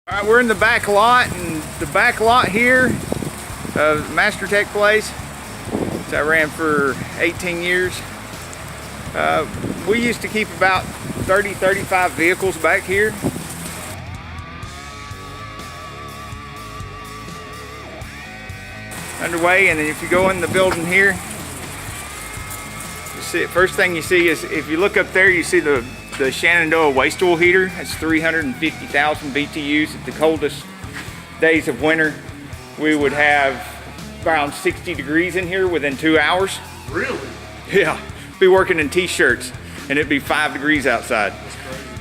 All right, we're in the back lot, and the back lot here of Master Tech place, which I ran for 18 years. We used to keep about 30-35 vehicles back here. Underway, and then if you go in the building here, you see, first thing you see is, if you look up there, you see the Saneauto waste oil heater. It's 350,000 BTUs. At the coldest days of winter, we would have around 60 degrees in here within 2 hours. Really? Yeah, be working in t-shirts and it'd be 5 degrees outside.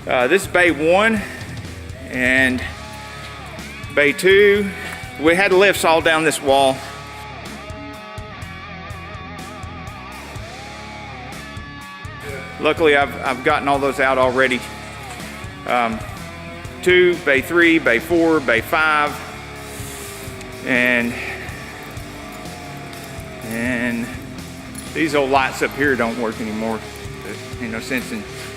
This is bay 1 and bay 2. We had lifts all down this wall. Luckily, I've gotten all those out already. 2, bay 3, bay 4, bay 5, and these old lights up here don't work anymore. You know, since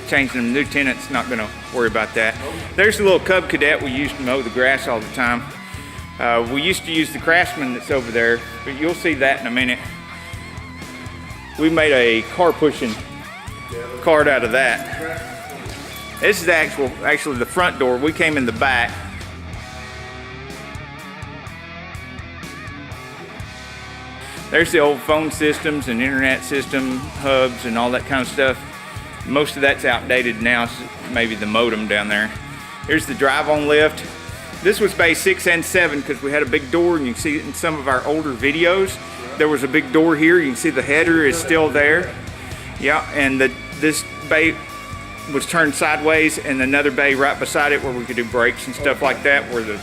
changing them, new tenants not gonna worry about that. There's a little Cub Cadet we used to mow the grass all the time. We used to use the Craftsman that's over there, but you'll see that in a minute. We made a car pushing cart out of that. This is actually the front door. We came in the back. There's the old phone systems and internet system hubs and all that kind of stuff. Most of that's outdated now, so maybe the modem down there. Here's the drive-on lift. This was bay 6 and 7 because we had a big door, and you can see it in some of our older videos. There was a big door here. You can see the header is still there. Yeah, and this bay was turned sideways, and another bay right beside it where we could do brakes and stuff like that, where the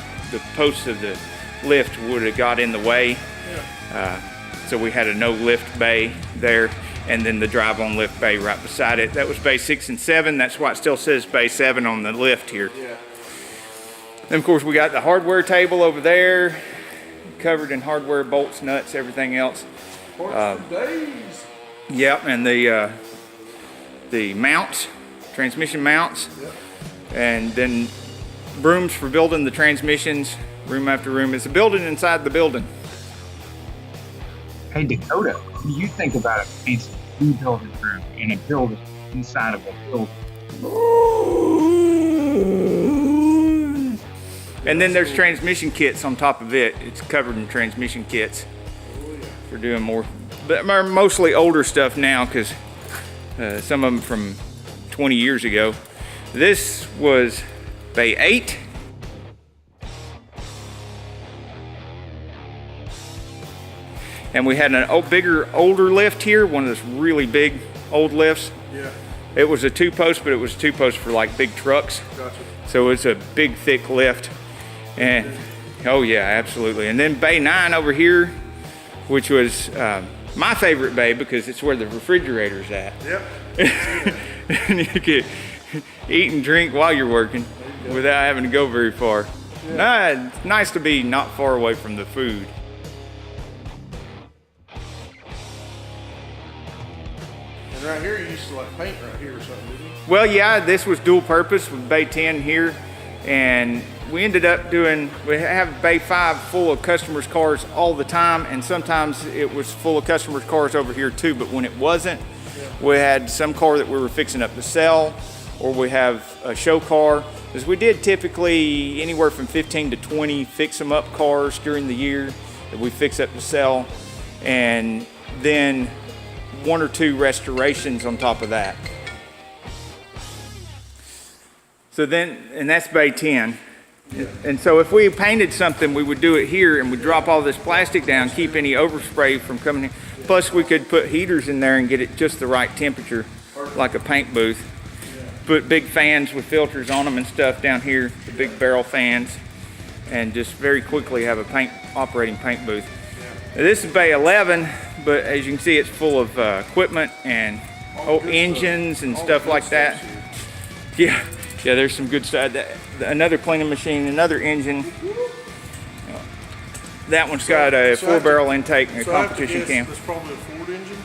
posts of the lift would have got in the way. So we had a no lift bay there, and then the drive-on lift bay right beside it. That was bay 6 and 7. That's why it still says bay 7 on the lift here. Yeah. Then of course we got the hardware table over there, covered in hardware, bolts, nuts, everything else. Parts for days. Yep, and the mounts, transmission mounts, yep. And then rooms for building the transmissions, room after room. It's a building inside the building. Hey Dakota, what do you think about a fancy building room in a building inside of a building? And then there's transmission kits on top of it. It's covered in transmission kits. We're doing more, but mostly older stuff now, because some of them from 20 years ago. This was bay 8. And we had an bigger, older lift here, one of those really big old lifts. Yeah. It was a 2-post, but it was a 2-post for like big trucks. Gotcha. So it's a big, thick lift. And oh yeah, absolutely. And then bay 9 over here, which was my favorite bay because it's where the refrigerator's at. Yep. And you could eat and drink while you're working without having to go very far. Yeah. It's nice to be not far away from the food. And right here, you used to like paint right here or something, didn't you? Well, yeah, this was dual purpose with bay 10 here. And we ended up we have bay 5 full of customers' cars all the time. And sometimes it was full of customers' cars over here too. But when it wasn't, we had some car that we were fixing up to sell, or we have a show car. Because we did typically anywhere from 15 to 20 fix them up cars during the year that we fix up to sell. And then 1 or 2 restorations on top of that. So then, and that's bay 10. Yeah. And so if we painted something, we would do it here, and we'd drop all this plastic down, keep any overspray from coming in. Yeah. Plus we could put heaters in there and get it just the right temperature, like a paint booth. Yeah. Put big fans with filters on them and stuff down here, the big barrel fans, and just very quickly have a operating paint booth. Yeah. Now, this is bay 11, but as you can see, it's full of equipment and engines and stuff like that. Yeah. Yeah, there's some good stuff. Another cleaning machine, another engine. That one's got a 4-barrel intake and a competition cam. That's probably a Ford engine?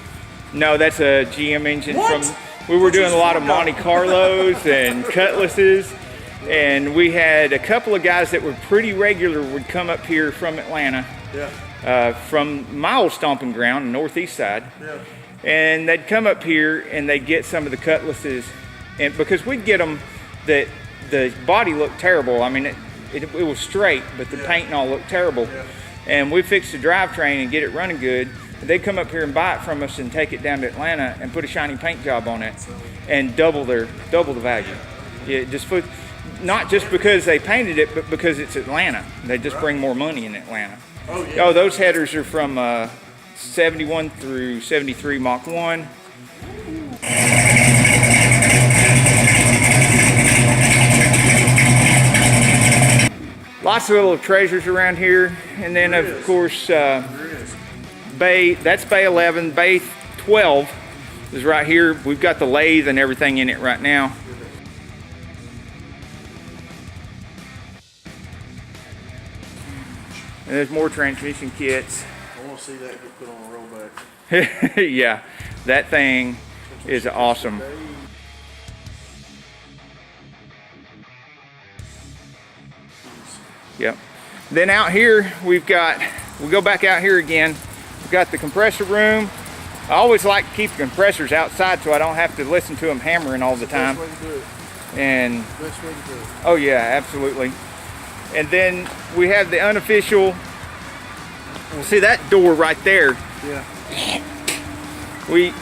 No, that's a GM engine. What? We were doing a lot of Monte Carlos and Cutlasses, And we had a couple of guys that were pretty regular would come up here from Atlanta, from my old stomping ground, the northeast side. Yeah. And they'd come up here and they'd get some of the cutlasses, and because we'd get them that the body looked terrible. I mean, it was straight, but the paint and all looked terrible. Yeah. And we fixed the drivetrain and get it running good. They'd come up here and buy it from us and take it down to Atlanta and put a shiny paint job on it and double the value. Yeah, not just because they painted it, but because it's Atlanta. They just bring more money in Atlanta. Oh, yeah. Oh, those headers are from 71 through 73 Mach 1. Lots of little treasures around here. And then, of course, Bay 11, Bay 12 is right here. We've got the lathe and everything in it right now. And there's more transmission kits. I want to see that get put on a rollback. Yeah, that thing is awesome. Yep. Then out here, we'll go back out here again. We've got the compressor room. I always like to keep the compressors outside so I don't have to listen to them hammering all the time. Best way to do it. And Best way to do it. oh yeah, absolutely. And then we have the unofficial, see that door right there. Yeah.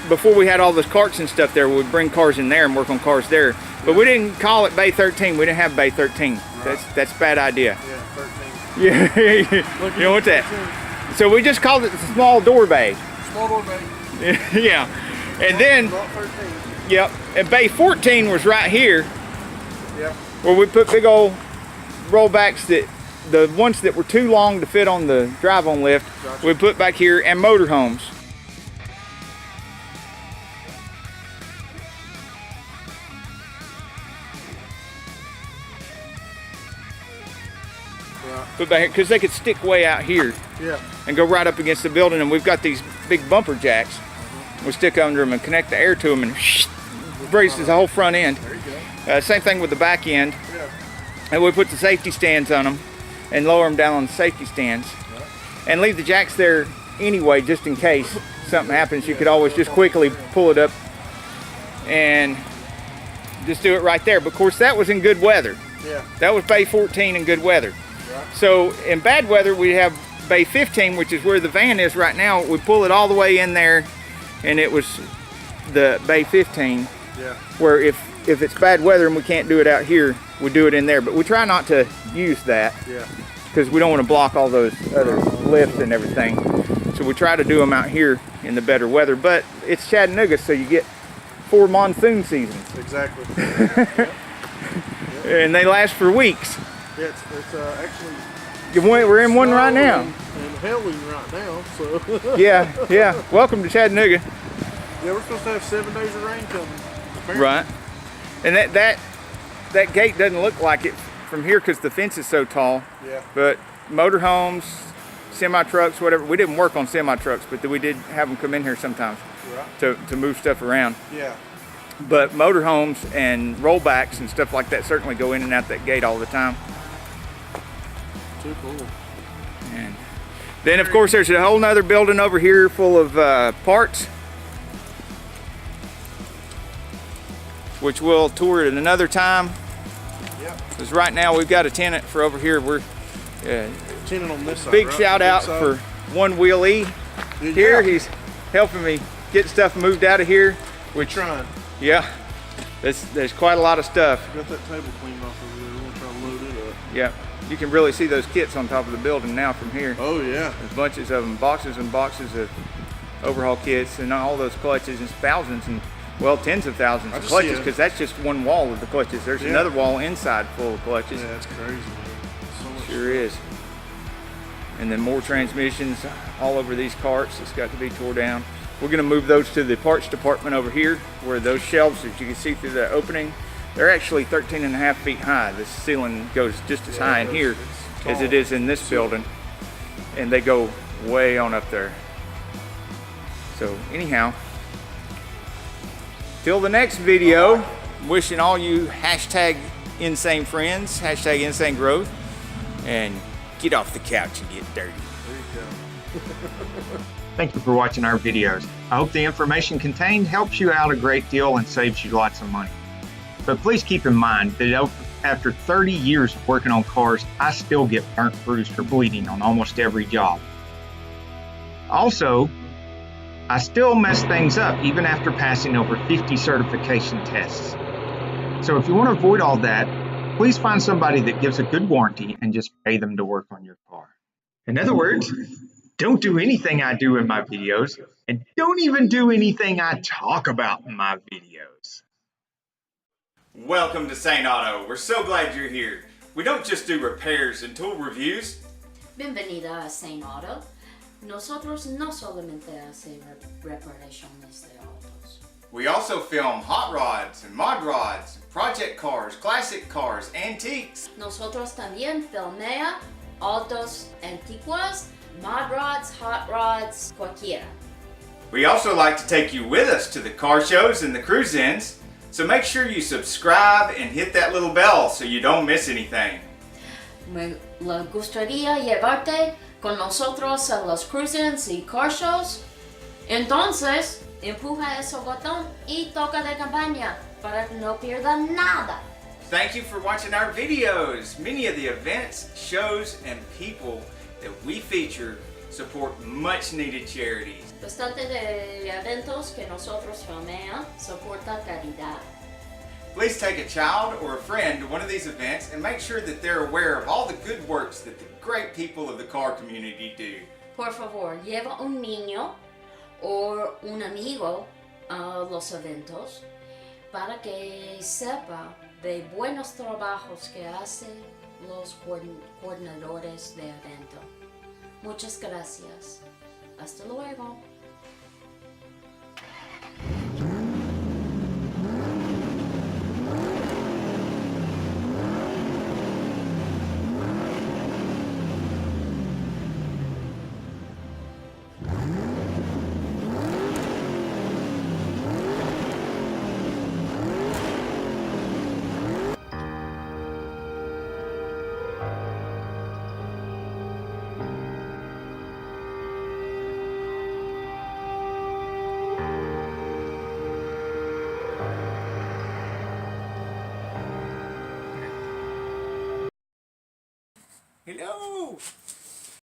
Before we had all those carts and stuff there, we'd bring cars in there and work on cars there. But we didn't call it Bay 13. We didn't have Bay 13. Right. That's a bad idea. Yeah, 13. Yeah, you know what's that? So we just called it the small door bay. Small door bay. Yeah. And then, Not 13. yep, and Bay 14 was right here. Yep. Where we put big old rollbacks, the ones that were too long to fit on the drive-on lift, Gotcha. we put back here, and motorhomes. Right. Put back here, because they could stick way out here Yeah. and go right up against the building, and we've got these big bumper jacks. We stick under them and connect the air to them and raises the whole front end. There you go. Same thing with the back end. Yeah. And we put the safety stands on them and lower them down on the safety stands. And leave the jacks there anyway, just in case something happens. You could always just quickly pull it up and just do it right there. But of course, that was in good weather. Yeah. That was Bay 14 in good weather. Right. So in bad weather, we have Bay 15, which is where the van is right now. We pull it all the way in there, and it was the Bay 15, Yeah. where if it's bad weather and we can't do it out here, we do it in there. But we try not to use that Yeah. because we don't want to block all those other lifts and everything. So we try to do them out here in the better weather. But it's Chattanooga, so you get 4 monsoon seasons, Exactly. and they last for weeks. Yeah, it's actually. We're in one right now. And hailing right now, so. Yeah. Welcome to Chattanooga. Yeah, we're supposed to have 7 days of rain coming. Apparently. Right. And that gate doesn't look like it from here because the fence is so tall. Yeah. But motorhomes, semi-trucks, whatever. We didn't work on semi-trucks, but we did have them come in here sometimes Right. to move stuff around. Yeah. But motorhomes and rollbacks and stuff like that certainly go in and out that gate all the time. Too cool. And then, of course, there's a whole nother building over here full of parts, which we'll tour at another time. Yep. Because right now we've got a tenant for over here. We're Tenant on this side. big right? shout out Big for side. One Wheel E Yeah. here. He's helping me get stuff moved out of here. We're trying. Yeah, there's quite a lot of stuff. Got that table cleaned off over there. We're gonna try to load it up. Yeah, you can really see those kits on top of the building now from here. Oh yeah. There's bunches of them, boxes and boxes of overhaul kits, and all those clutches, and thousands and, well, tens of thousands I of just clutches, see because that's just one wall of the clutches. There's Yeah. another wall inside full of clutches. Yeah, that's crazy, man. So much. Sure is. And then more transmissions all over these carts that's got to be tore down. We're going to move those to the parts department over here, where those shelves that you can see through the opening, they're actually 13.5 feet high. The ceiling goes just as high in here as it is in this building, and they go way on up there. So anyhow, till the next video, wishing all you hashtag insane friends, hashtag insane growth, and get off the couch and get dirty. There you go. Thank you for watching our videos. I hope the information contained helps you out a great deal and saves you lots of money. But please keep in mind that after 30 years of working on cars, I still get burnt, bruised, or bleeding on almost every job. Also, I still mess things up even after passing over 50 certification tests. So if you want to avoid all that, please find somebody that gives a good warranty and just pay them to work on your car. In other words, don't do anything I do in my videos, and don't even do anything I talk about in my videos. Welcome to Saneauto. We're so glad you're here. We don't just do repairs and tool reviews. Bienvenida a Sane Auto. Nosotros no solamente hacemos reparaciones de autos. We also film hot rods and mod rods, project cars, classic cars, antiques. Nosotros también filmea autos antiguos, mod rods, hot rods, cualquiera. We also like to take you with us to the car shows and the cruise-ins, so make sure you subscribe and hit that little bell so you don't miss anything. Me gustaría llevarte con nosotros a los cruise-ins y car shows. Entonces, empuja ese botón y toca de campaña para que no pierda nada. Thank you for watching our videos. Many of the events, shows, and people that we feature support much needed charities. Bastante de eventos que nosotros filmea soporta caridad. Please take a child or a friend to one of these events and make sure that they're aware of all the good works that the great people of the car community do. Por favor, lleva un niño o un amigo a los eventos para que sepa de buenos trabajos que hacen los coordinadores de evento. Muchas gracias. Hasta luego. Hello!